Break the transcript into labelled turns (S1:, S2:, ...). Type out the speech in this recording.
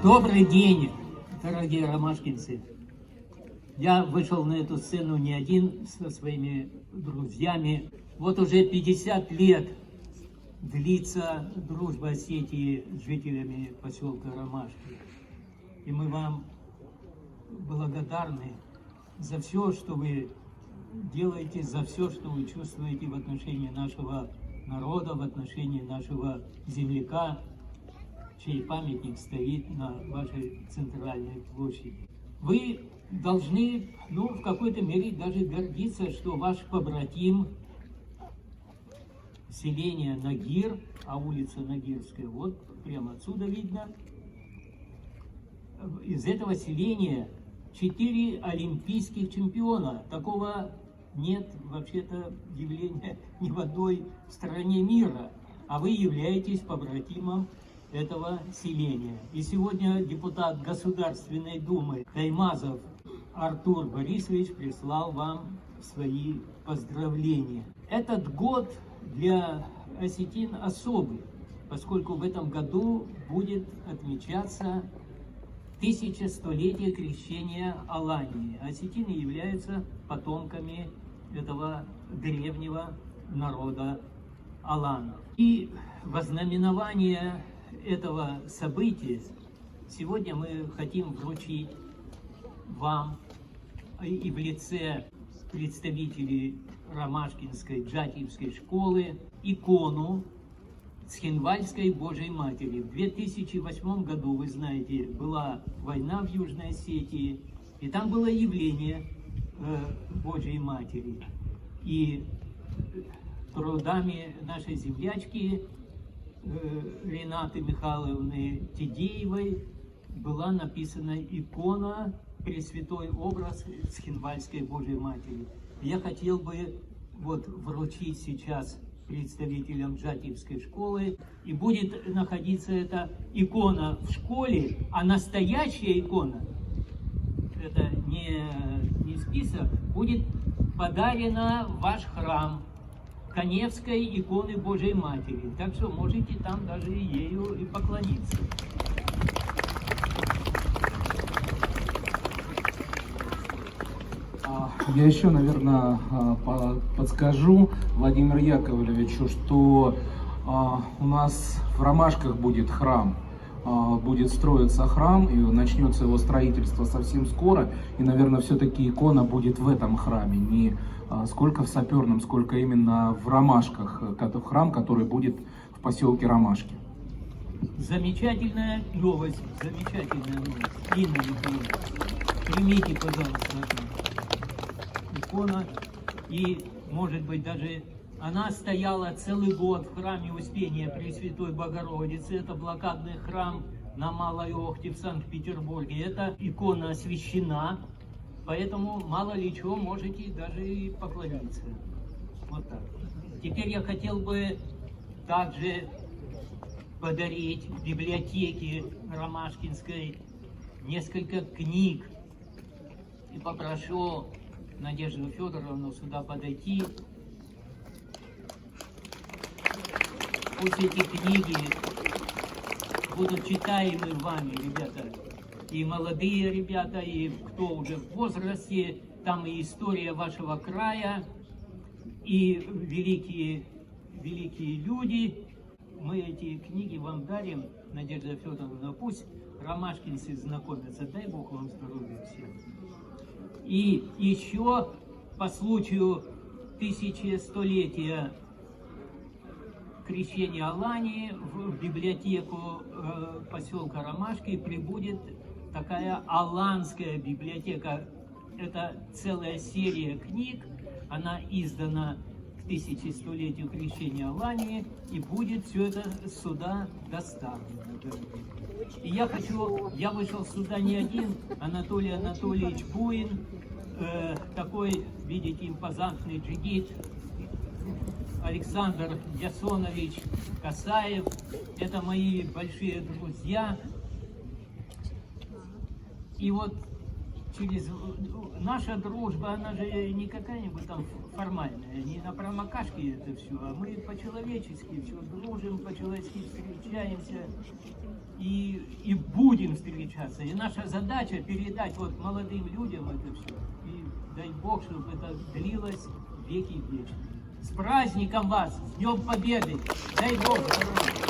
S1: Добрый день, дорогие ромашкинцы. Я вышел на эту сцену не один, со своими друзьями. Вот уже 50 лет длится дружба Осетии с жителями поселка Ромашки. И мы вам благодарны за все, что вы делаете, за все, что вы чувствуете в отношении нашего народа, в отношении нашего земляка, чей памятник стоит на вашей центральной площади. Вы должны, в какой-то мере даже гордиться, что ваш побратим, селение Нагир, а улица Нагирская, вот прямо отсюда видно, из этого селения 4 олимпийских чемпиона. Такого нет вообще-то явления ни в одной стране мира, а вы являетесь побратимом этого селения. И сегодня депутат Государственной Думы Таймазов Артур Борисович прислал вам свои поздравления. Этот год для осетин особый, поскольку в этом году будет отмечаться 1100-летие крещения Алании. Осетины являются потомками этого древнего народа аланов. И во знаменование этого события сегодня мы хотим вручить вам и в лице представителей Ромашкинской Джатиевской школы икону Цхинвальской Божьей Матери. В 2008 году, вы знаете, была война в Южной Осетии, и там было явление Божьей Матери. И трудами нашей землячки Ренаты Михайловны Тедеевой была написана икона Пресвятой образ Цхинвальской Божьей Матери. Я хотел бы вручить сейчас представителям Джатиевской школы, и будет находиться эта икона в школе, а настоящая икона, это не список, будет подарена в ваш храм Каневской иконы Божьей Матери. Так что можете там даже ею и поклониться.
S2: Я еще, наверное, подскажу Владимиру Яковлевичу, что у нас в Ромашках будет храм, будет строиться храм, и начнется его строительство совсем скоро, и, наверное, все-таки икона будет в этом храме, не сколько в Саперном, сколько именно в Ромашках, храм, который будет в поселке Ромашки.
S1: Замечательная новость, замечательная новость. Инна Михайловна, примите, пожалуйста, икона, и, может быть, даже она стояла целый год в храме Успения Пресвятой Богородицы. Это блокадный храм на Малой Охте в Санкт-Петербурге. Эта икона освящена, поэтому мало ли чего можете даже и поклониться. Вот так. Теперь я хотел бы также подарить библиотеке Ромашкинской несколько книг. И попрошу Надежду Федоровну сюда подойти. Пусть эти книги будут читаемы вами, ребята. И молодые ребята, и кто уже в возрасте. Там и история вашего края, и великие люди. Мы эти книги вам дарим, Надежда Федоровна. Пусть ромашкинцы знакомятся. Дай Бог вам здоровья всем. И еще по случаю 1100-летия крещения Алании в библиотеку поселка Ромашки прибудет такая аланская библиотека. Это целая серия книг, она издана к 1100-летию крещения Алании, и будет все это сюда доставлено. И я вышел сюда не один, Анатолий Анатольевич Буин, такой, видите, импозантный джигит, Александр Ясонович Касаев, это мои большие друзья. И вот через наша дружба, она же не какая-нибудь там формальная, не на промокашке это все, а мы по-человечески все дружим, по-человечески встречаемся и будем встречаться. И наша задача передать вот молодым людям это все. И дай Бог, чтобы это длилось веки вечные. С праздником вас! С Днем Победы! Дай Бог здоровья!